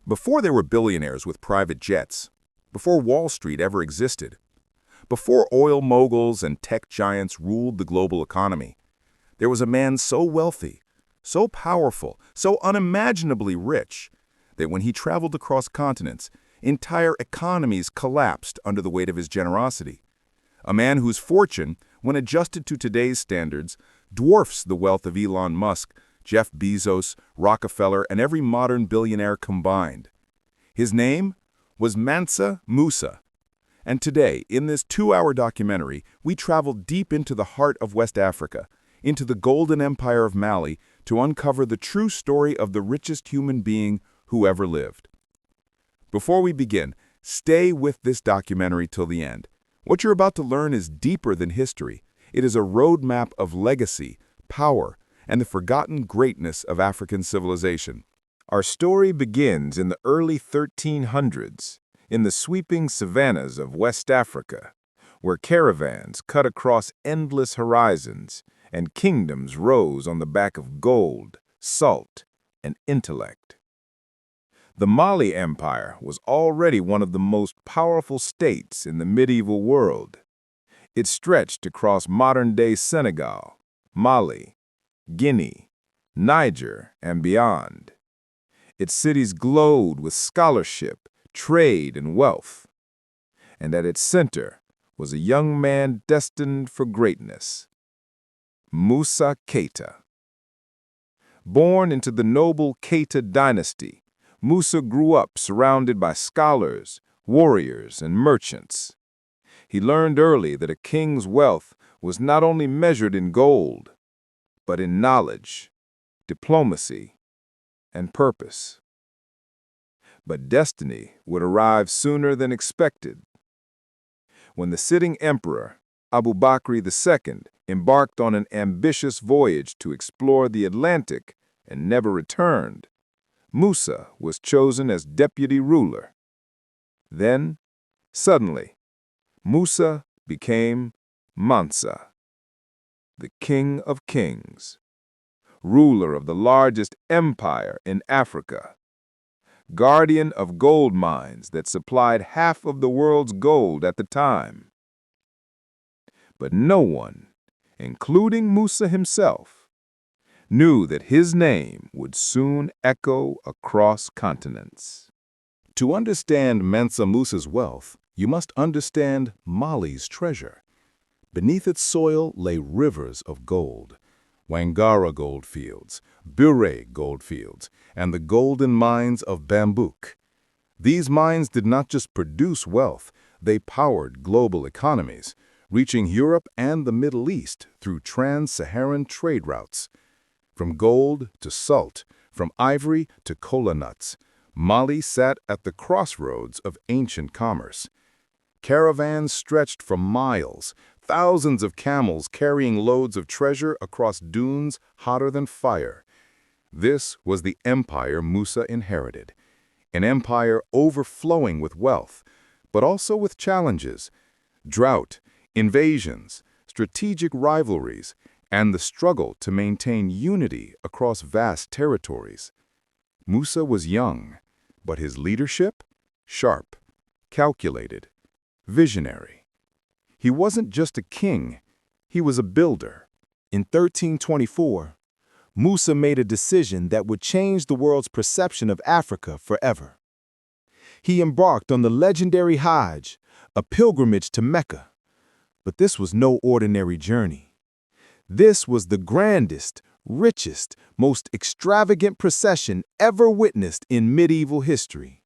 Before there were billionaires with private jets, before Wall Street ever existed, before oil moguls and tech giants ruled the global economy, there was a man so wealthy, so powerful, so unimaginably rich, that when he traveled across continents, entire economies collapsed under the weight of his generosity. A man whose fortune, when adjusted to today's standards, dwarfs the wealth of Elon Musk, Jeff Bezos, Rockefeller, and every modern billionaire combined. His name was Mansa Musa. And today, in this 2-hour documentary, we travel deep into the heart of West Africa, into the golden empire of Mali, to uncover the true story of the richest human being who ever lived. Before we begin, stay with this documentary till the end. What you're about to learn is deeper than history. It is a roadmap of legacy, power, and the forgotten greatness of African civilization. Our story begins in the early 1300s, in the sweeping savannas of West Africa, where caravans cut across endless horizons and kingdoms rose on the back of gold, salt, and intellect. The Mali Empire was already one of the most powerful states in the medieval world. It stretched across modern-day Senegal, Mali, Guinea, Niger, and beyond. Its cities glowed with scholarship, trade, and wealth. And at its center was a young man destined for greatness, Musa Keita. Born into the noble Keita dynasty, Musa grew up surrounded by scholars, warriors, and merchants. He learned early that a king's wealth was not only measured in gold, but in knowledge, diplomacy, and purpose. But destiny would arrive sooner than expected. When the sitting emperor, Abu Bakr II, embarked on an ambitious voyage to explore the Atlantic and never returned, Musa was chosen as deputy ruler. Then, suddenly, Musa became Mansa, the king of kings, ruler of the largest empire in Africa, guardian of gold mines that supplied half of the world's gold at the time. But no one, including Musa himself, knew that his name would soon echo across continents. To understand Mansa Musa's wealth, you must understand Mali's treasure. Beneath its soil lay rivers of gold, Wangara goldfields, Bure goldfields, and the golden mines of Bambouk. These mines did not just produce wealth, they powered global economies, reaching Europe and the Middle East through trans-Saharan trade routes. From gold to salt, from ivory to kola nuts, Mali sat at the crossroads of ancient commerce. Caravans stretched for miles, thousands of camels carrying loads of treasure across dunes hotter than fire. This was the empire Musa inherited, an empire overflowing with wealth, but also with challenges: drought, invasions, strategic rivalries, and the struggle to maintain unity across vast territories. Musa was young, but his leadership? Sharp, calculated, visionary. He wasn't just a king, he was a builder. In 1324, Musa made a decision that would change the world's perception of Africa forever. He embarked on the legendary Hajj, a pilgrimage to Mecca. But this was no ordinary journey. This was the grandest, richest, most extravagant procession ever witnessed in medieval history.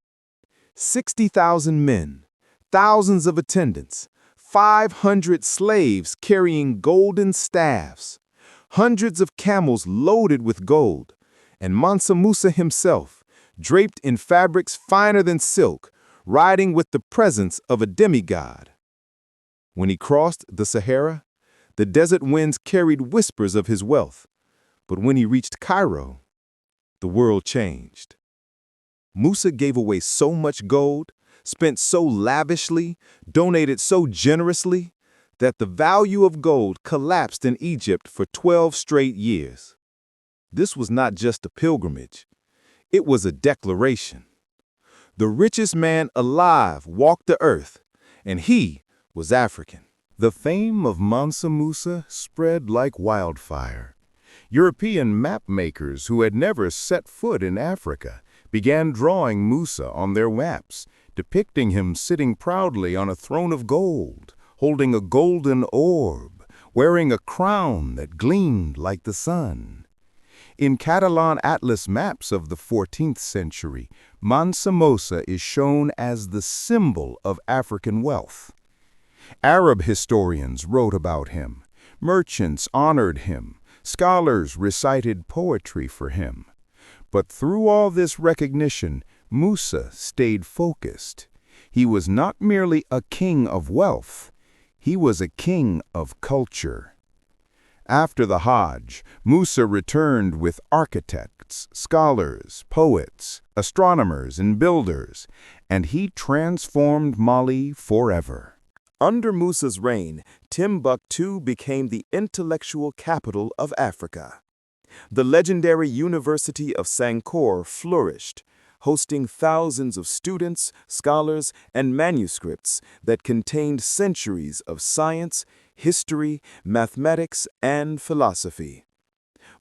60,000 men, thousands of attendants, 500 slaves carrying golden staffs, hundreds of camels loaded with gold, and Mansa Musa himself, draped in fabrics finer than silk, riding with the presence of a demigod. When he crossed the Sahara, the desert winds carried whispers of his wealth. But when he reached Cairo, the world changed. Musa gave away so much gold, spent so lavishly, donated so generously, that the value of gold collapsed in Egypt for 12 straight years. This was not just a pilgrimage. It was a declaration. The richest man alive walked the earth, and he was African. The fame of Mansa Musa spread like wildfire. European map makers who had never set foot in Africa began drawing Musa on their maps, depicting him sitting proudly on a throne of gold, holding a golden orb, wearing a crown that gleamed like the sun. In Catalan atlas maps of the 14th century, Mansa Musa is shown as the symbol of African wealth. Arab historians wrote about him, merchants honored him, scholars recited poetry for him. But through all this recognition, Musa stayed focused. He was not merely a king of wealth, he was a king of culture. After the Hajj, Musa returned with architects, scholars, poets, astronomers, and builders, and he transformed Mali forever. Under Musa's reign, Timbuktu became the intellectual capital of Africa. The legendary University of Sankore flourished, hosting thousands of students, scholars, and manuscripts that contained centuries of science, history, mathematics, and philosophy.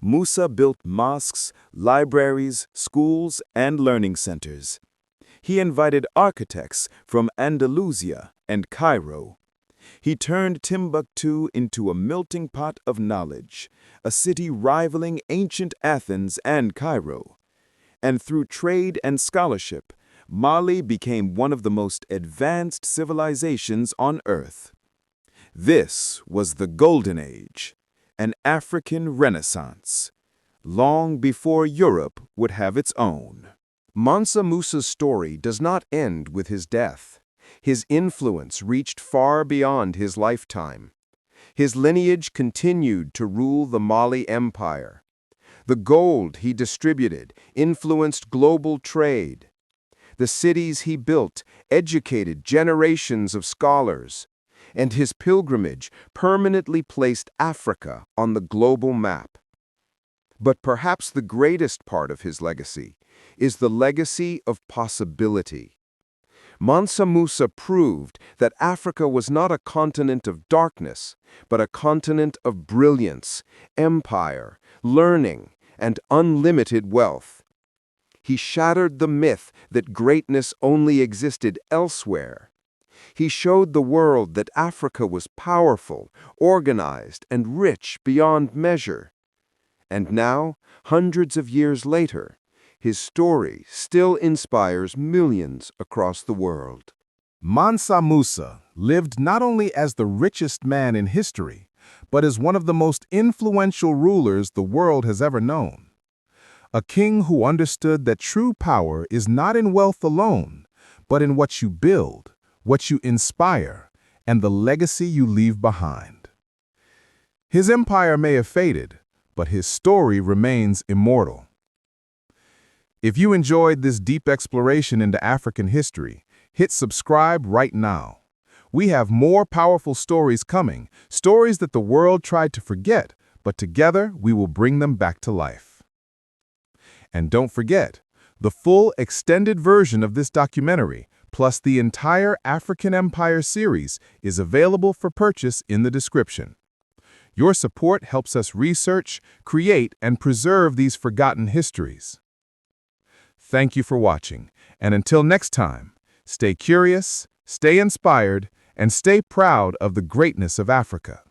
Musa built mosques, libraries, schools, and learning centers. He invited architects from Andalusia and Cairo. He turned Timbuktu into a melting pot of knowledge, a city rivaling ancient Athens and Cairo. And through trade and scholarship, Mali became one of the most advanced civilizations on Earth. This was the Golden Age, an African Renaissance, long before Europe would have its own. Mansa Musa's story does not end with his death. His influence reached far beyond his lifetime. His lineage continued to rule the Mali Empire. The gold he distributed influenced global trade. The cities he built educated generations of scholars, and his pilgrimage permanently placed Africa on the global map. But perhaps the greatest part of his legacy is the legacy of possibility. Mansa Musa proved that Africa was not a continent of darkness, but a continent of brilliance, empire, learning, and unlimited wealth. He shattered the myth that greatness only existed elsewhere. He showed the world that Africa was powerful, organized, and rich beyond measure. And now, hundreds of years later, his story still inspires millions across the world. Mansa Musa lived not only as the richest man in history, but as one of the most influential rulers the world has ever known. A king who understood that true power is not in wealth alone, but in what you build, what you inspire, and the legacy you leave behind. His empire may have faded, but his story remains immortal. If you enjoyed this deep exploration into African history, hit subscribe right now. We have more powerful stories coming, stories that the world tried to forget, but together we will bring them back to life. And don't forget, the full extended version of this documentary, plus the entire African Empire series, is available for purchase in the description. Your support helps us research, create, and preserve these forgotten histories. Thank you for watching, and until next time, stay curious, stay inspired, and stay proud of the greatness of Africa.